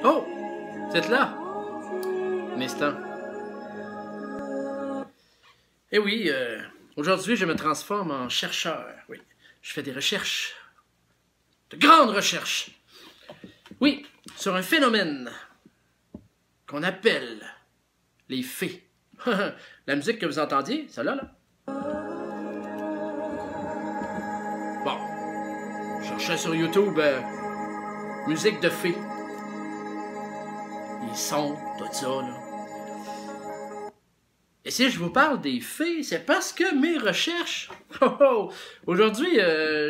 Oh! Vous êtes là? Un instant. Eh oui, aujourd'hui, je me transforme en chercheur. Oui, je fais des recherches. De grandes recherches. Oui, sur un phénomène qu'on appelle les fées. La musique que vous entendiez, celle-là, là. Bon, je cherchais sur YouTube musique de fées. Les sons, tout ça, là. Et si je vous parle des fées, c'est parce que mes recherches... Aujourd'hui,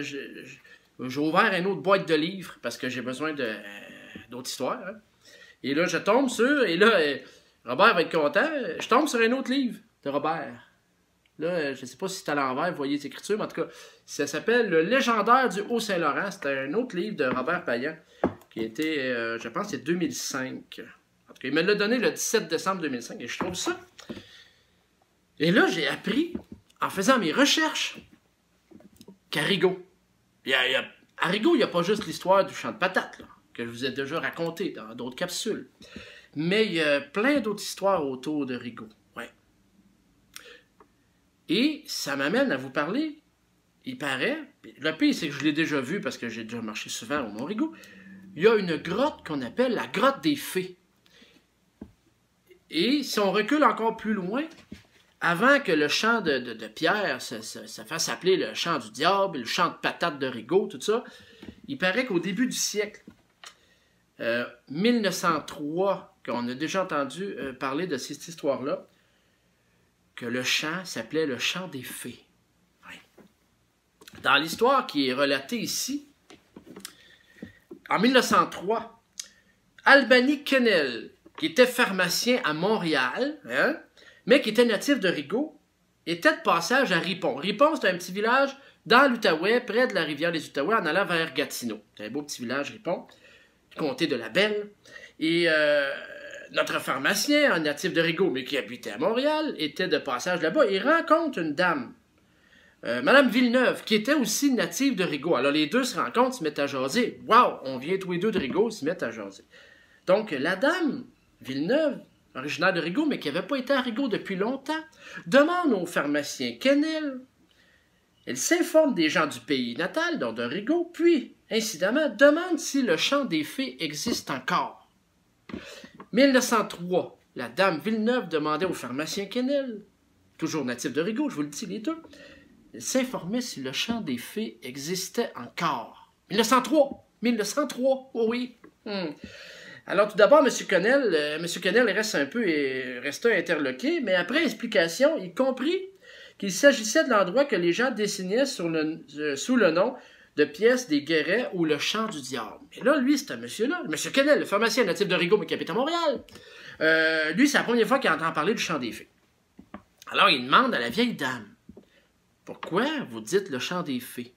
j'ai ouvert une autre boîte de livres parce que j'ai besoin d'autres histoires. Hein. Et là, je tombe sur... Et là, Robert va être content. Je tombe sur un autre livre de Robert. Là, je ne sais pas si c'est à l'envers, vous voyez les écritures, mais en tout cas, ça s'appelle Le légendaire du Haut-Saint-Laurent. C'est un autre livre de Robert Payan qui a été, je pense, c'est 2005. En tout cas, il me l'a donné le 17 décembre 2005 et je trouve ça... Et là, j'ai appris, en faisant mes recherches, qu'à Rigaud, à Rigaud, il n'y a pas juste l'histoire du champ de patates, là, que je vous ai déjà raconté dans d'autres capsules. Mais il y a plein d'autres histoires autour de Rigaud. Ouais. Et ça m'amène à vous parler, il paraît, le pire, c'est que je l'ai déjà vu parce que j'ai déjà marché souvent au Mont-Rigaud, il y a une grotte qu'on appelle la grotte des fées. Et si on recule encore plus loin, avant que le champ de pierre se fasse appeler le champ du diable, le champ de patates de Rigaud, tout ça, il paraît qu'au début du siècle, 1903, qu'on a déjà entendu parler de cette histoire-là, que le champ s'appelait le champ des fées. Ouais. Dans l'histoire qui est relatée ici, en 1903, Albany Kennel, qui était pharmacien à Montréal, hein, mais qui était natif de Rigaud, était de passage à Ripon. Ripon, c'est un petit village dans l'Outaouais, près de la rivière des Outaouais, en allant vers Gatineau. C'est un beau petit village, Ripon, du comté de la Belle. Et notre pharmacien, un natif de Rigaud, mais qui habitait à Montréal, était de passage là-bas. Il rencontre une dame, Madame Villeneuve, qui était aussi native de Rigaud. Alors les deux se rencontrent, se mettent à jaser. Waouh, on vient tous les deux de Rigaud, se mettent à jaser. Donc la dame Villeneuve, originaire de Rigaud, mais qui n'avait pas été à Rigaud depuis longtemps, demande au pharmacien Kennel. Elle s'informe des gens du pays natal, donc de Rigaud, puis, incidemment, demande si le champ des fées existe encore. 1903, la dame Villeneuve demandait au pharmacien Kennel, toujours natif de Rigaud, je vous le dis les deux, elle s'informait si le champ des fées existait encore. 1903, oh oui. Alors, tout d'abord, M. Kennel resta interloqué, mais après explication, il comprit qu'il s'agissait de l'endroit que les gens dessinaient sous le nom de pièce des Guérets ou le champ du diable. Mais là, lui, c'est un monsieur-là, M. Kennel, le pharmacien natif de Rigaud, mais qui habite à Montréal. Lui, c'est la première fois qu'il entend parler du champ des fées. Alors, il demande à la vieille dame, « Pourquoi vous dites le champ des fées? »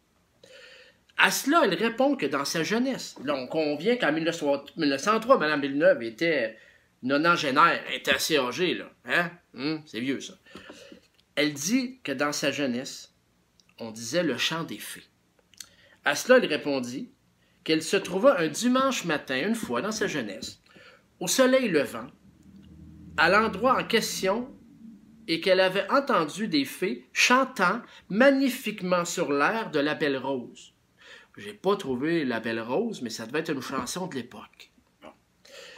À cela, elle répond que dans sa jeunesse, là, on convient qu'en 1903, Mme Villeneuve était nonagénaire, elle était assez âgée, là. Hein? C'est vieux, ça. Elle dit que dans sa jeunesse, on disait le chant des fées. À cela, elle répondit qu'elle se trouva un dimanche matin, une fois dans sa jeunesse, au soleil levant, à l'endroit en question, et qu'elle avait entendu des fées chantant magnifiquement sur l'air de La Belle Rose. J'ai pas trouvé La Belle Rose, mais ça devait être une chanson de l'époque. Bon.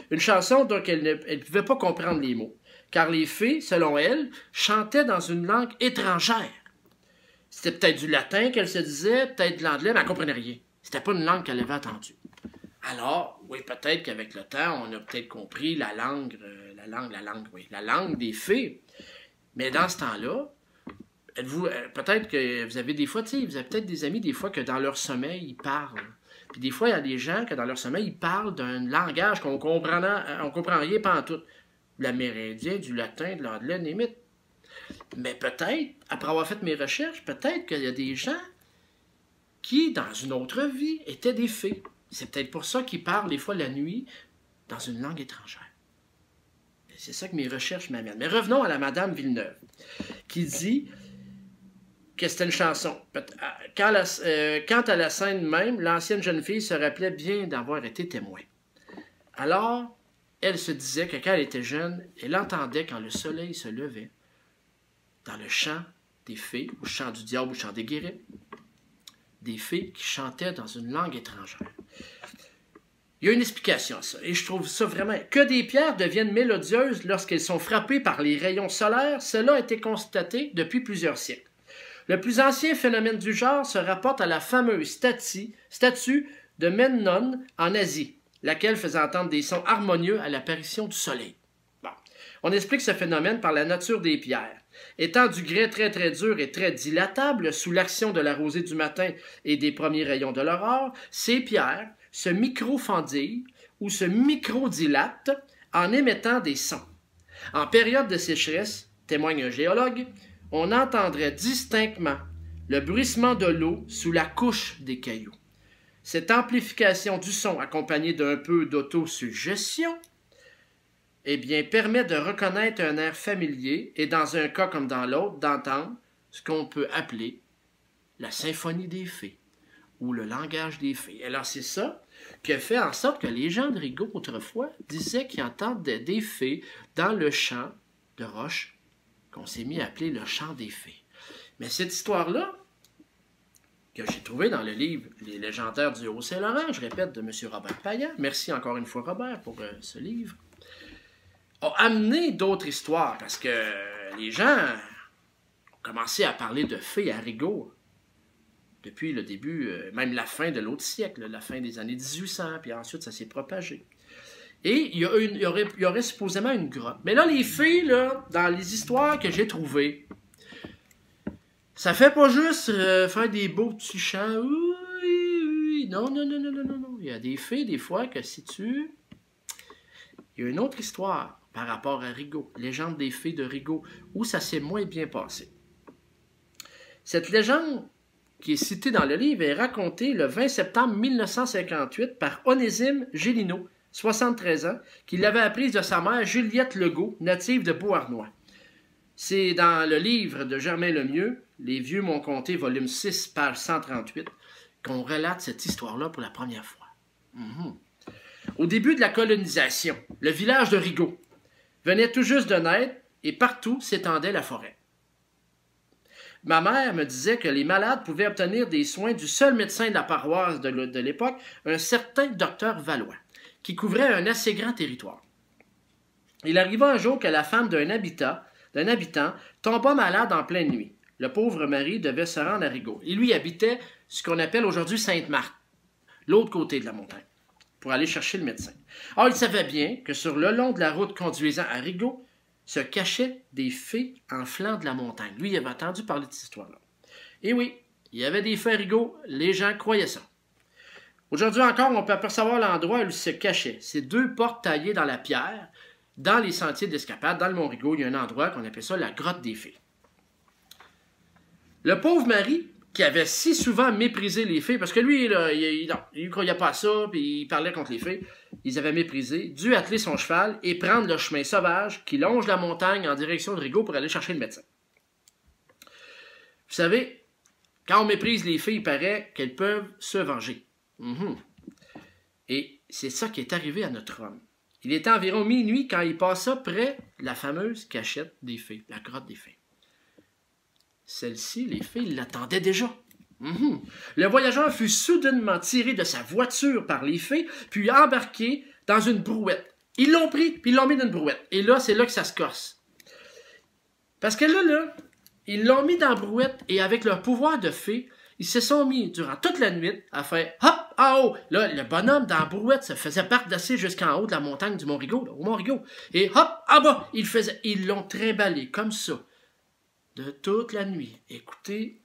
Une chanson dont elle ne pouvait pas comprendre les mots, car les fées, selon elle, chantaient dans une langue étrangère. C'était peut-être du latin qu'elle se disait, peut-être de l'anglais, mais elle ne comprenait rien. C'était pas une langue qu'elle avait entendue. Alors, oui, peut-être qu'avec le temps, on a peut-être compris la langue des fées. Mais dans ce temps-là, peut-être que vous avez des fois, vous avez peut-être des amis, des fois, que dans leur sommeil, ils parlent. Puis des fois, il y a des gens que dans leur sommeil, ils parlent d'un langage qu'on comprend rien pantoute. De l'amérindien, du latin, de l'anglais, limite. Mais peut-être, après avoir fait mes recherches, peut-être qu'il y a des gens qui, dans une autre vie, étaient des fées. C'est peut-être pour ça qu'ils parlent, des fois, la nuit, dans une langue étrangère. C'est ça que mes recherches m'amènent. Mais revenons à la Madame Villeneuve, qui dit que c'était une chanson. Quant à la scène même, l'ancienne jeune fille se rappelait bien d'avoir été témoin. Alors, elle se disait que quand elle était jeune, elle entendait quand le soleil se levait, dans le chant des fées, ou chant du diable, ou chant des guérets, des fées qui chantaient dans une langue étrangère. Il y a une explication à ça, et je trouve ça vraiment... Que des pierres deviennent mélodieuses lorsqu'elles sont frappées par les rayons solaires, cela a été constaté depuis plusieurs siècles. Le plus ancien phénomène du genre se rapporte à la fameuse statue de Memnon en Asie, laquelle faisait entendre des sons harmonieux à l'apparition du soleil. Bon. On explique ce phénomène par la nature des pierres. Étant du grès très très dur et très dilatable, sous l'action de la rosée du matin et des premiers rayons de l'aurore, ces pierres se microfendillent ou se microdilatent en émettant des sons. En période de sécheresse, témoigne un géologue, on entendrait distinctement le bruissement de l'eau sous la couche des cailloux. Cette amplification du son, accompagnée d'un peu d'autosuggestion, eh bien, permet de reconnaître un air familier et, dans un cas comme dans l'autre, d'entendre ce qu'on peut appeler la symphonie des fées ou le langage des fées. Alors, c'est ça qui a fait en sorte que les gens de Rigaud, autrefois, disaient qu'ils entendaient des fées dans le chant de roche qu'on s'est mis à appeler le chant des fées. Mais cette histoire-là, que j'ai trouvée dans le livre Les légendaires du Haut-Saint-Laurent, je répète, de M. Robert Payan, merci encore une fois Robert pour ce livre, a amené d'autres histoires, parce que les gens ont commencé à parler de fées à Rigaud depuis le début, même la fin de l'autre siècle, la fin des années 1800, puis ensuite ça s'est propagé. Et il y aurait supposément une grotte. Mais là, les fées, là, dans les histoires que j'ai trouvées, ça fait pas juste faire des beaux petits chants. Oui. Non. Il y a des fées, des fois, que si tu... Il y a une autre histoire par rapport à Rigaud, légende des fées de Rigaud, où ça s'est moins bien passé. Cette légende qui est citée dans le livre est racontée le 20 septembre 1958 par Onésime Gélineau, 73 ans, qui l'avait apprise de sa mère Juliette Legault, native de Beauharnois. C'est dans le livre de Germain Lemieux, Les Vieux m'ont conté, volume 6, page 138, qu'on relate cette histoire-là pour la première fois. Au début de la colonisation, le village de Rigaud venait tout juste de naître et partout s'étendait la forêt. Ma mère me disait que les malades pouvaient obtenir des soins du seul médecin de la paroisse de l'époque, un certain docteur Valois, qui couvrait un assez grand territoire. Il arriva un jour que la femme d'un habitant tomba malade en pleine nuit. Le pauvre mari devait se rendre à Rigaud. Il lui habitait ce qu'on appelle aujourd'hui Sainte-Marthe, l'autre côté de la montagne, pour aller chercher le médecin. Or, il savait bien que sur le long de la route conduisant à Rigaud se cachaient des fées en flanc de la montagne. Lui, il avait entendu parler de cette histoire-là. Et oui, il y avait des fées à Rigaud, les gens croyaient ça. Aujourd'hui encore, on peut apercevoir l'endroit où il se cachait. Ces deux portes taillées dans la pierre, dans les sentiers d'escapade, dans le Mont Rigaud, il y a un endroit qu'on appelle ça la grotte des fées. Le pauvre mari, qui avait si souvent méprisé les fées, parce que lui, là, il ne croyait pas à ça, puis il parlait contre les fées, ils avaient méprisé, dû atteler son cheval et prendre le chemin sauvage qui longe la montagne en direction de Rigaud pour aller chercher le médecin. Vous savez, quand on méprise les fées, il paraît qu'elles peuvent se venger. Et c'est ça qui est arrivé à notre homme. Il était environ minuit quand il passa près de la fameuse cachette des fées, la grotte des fées. Celle-ci, les fées l'attendaient déjà. Le voyageur fut soudainement tiré de sa voiture par les fées, puis embarqué dans une brouette. Ils l'ont pris, puis ils l'ont mis dans une brouette. Et là, c'est là que ça se corse. Parce que là, ils l'ont mis dans la brouette, et avec leur pouvoir de fée, ils se sont mis, durant toute la nuit, à faire hop en haut. Là, le bonhomme dans la brouette se faisait bardasser jusqu'en haut de la montagne du Mont-Rigaud, au Mont-Rigaud. Et hop, en bas, ils l'ont trimballé comme ça, de toute la nuit. Écoutez,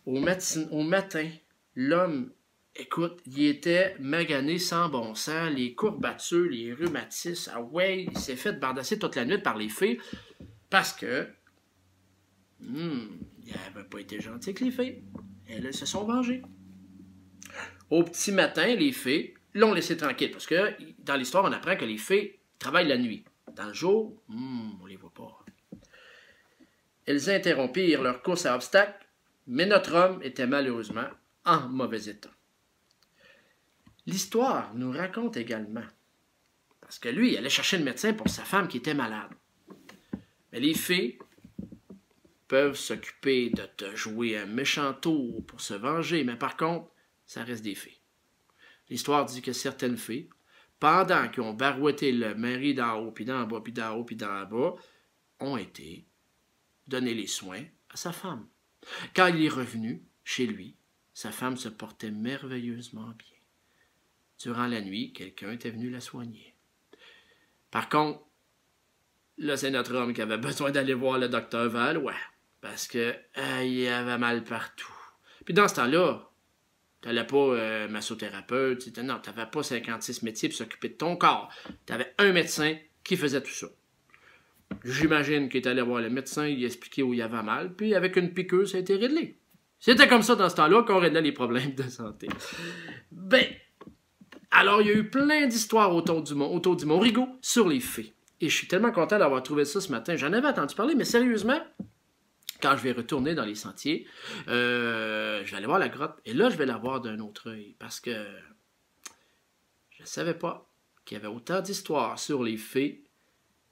au matin, l'homme, écoute, il était magané sans bon sens, les courbatures, les rhumatismes, ah ouais, il s'est fait bardasser toute la nuit par les fées, parce que il n'avait pas été gentil avec les fées. Elles se sont vengées. Au petit matin, les fées l'ont laissé tranquille, parce que dans l'histoire, on apprend que les fées travaillent la nuit. Dans le jour, on les voit pas. Elles interrompirent leur course à obstacles, mais notre homme était malheureusement en mauvais état. L'histoire nous raconte également, parce que lui, il allait chercher le médecin pour sa femme qui était malade. Mais les fées peuvent s'occuper de te jouer un méchant tour pour se venger, mais par contre, ça reste des fées. L'histoire dit que certaines fées, pendant qu'ils ont barouetté le mari d'en haut, puis d'en bas, puis d'en haut, puis d'en bas, ont été donner les soins à sa femme. Quand il est revenu chez lui, sa femme se portait merveilleusement bien. Durant la nuit, quelqu'un était venu la soigner. Par contre, là, c'est notre homme qui avait besoin d'aller voir le docteur Valois, parce que il avait mal partout. Puis dans ce temps-là, tu n'allais pas massothérapeute, non, tu n'avais pas 56 métiers pour s'occuper de ton corps. Tu avais un médecin qui faisait tout ça. J'imagine qu'il est allé voir le médecin, il expliquait où il avait mal, puis avec une piqûre, ça a été réglé. C'était comme ça dans ce temps-là qu'on réglait les problèmes de santé. Ben, alors il y a eu plein d'histoires autour du Mont-Rigaud sur les fées. Et je suis tellement content d'avoir trouvé ça ce matin. J'en avais entendu parler, mais sérieusement, quand je vais retourner dans les sentiers, je vais aller voir la grotte. Et là, je vais la voir d'un autre œil, parce que je ne savais pas qu'il y avait autant d'histoires sur les fées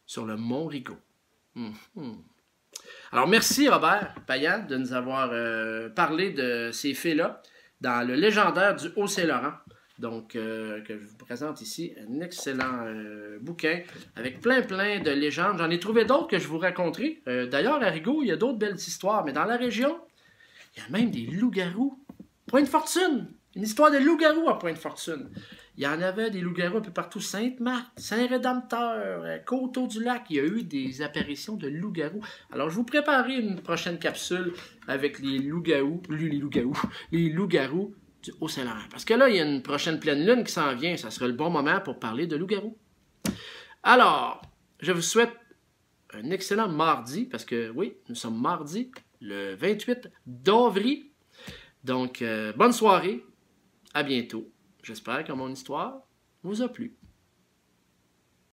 sur le Mont-Rigaud. Alors, merci Robert Payan de nous avoir parlé de ces fées-là dans le légendaire du Haut-Saint-Laurent. Donc, que je vous présente ici un excellent bouquin avec plein de légendes. J'en ai trouvé d'autres que je vous raconterai. D'ailleurs, à Rigaud, il y a d'autres belles histoires, mais dans la région, il y a même des loups-garous. Pointe-Fortune! Une histoire de loups-garous à Pointe-Fortune. Il y en avait des loups-garous un peu partout. Sainte-Marthe, Saint-Rédempteur, Coteau-du-Lac. Il y a eu des apparitions de loups-garous. Alors, je vous préparerai une prochaine capsule avec les loups-garous du Haut-Saint-Laurent. Parce que là, il y a une prochaine pleine lune qui s'en vient. Ça sera le bon moment pour parler de loups-garous. Alors, je vous souhaite un excellent mardi, parce que oui, nous sommes mardi, le 28 d'avril. Donc, bonne soirée. À bientôt. J'espère que mon histoire vous a plu.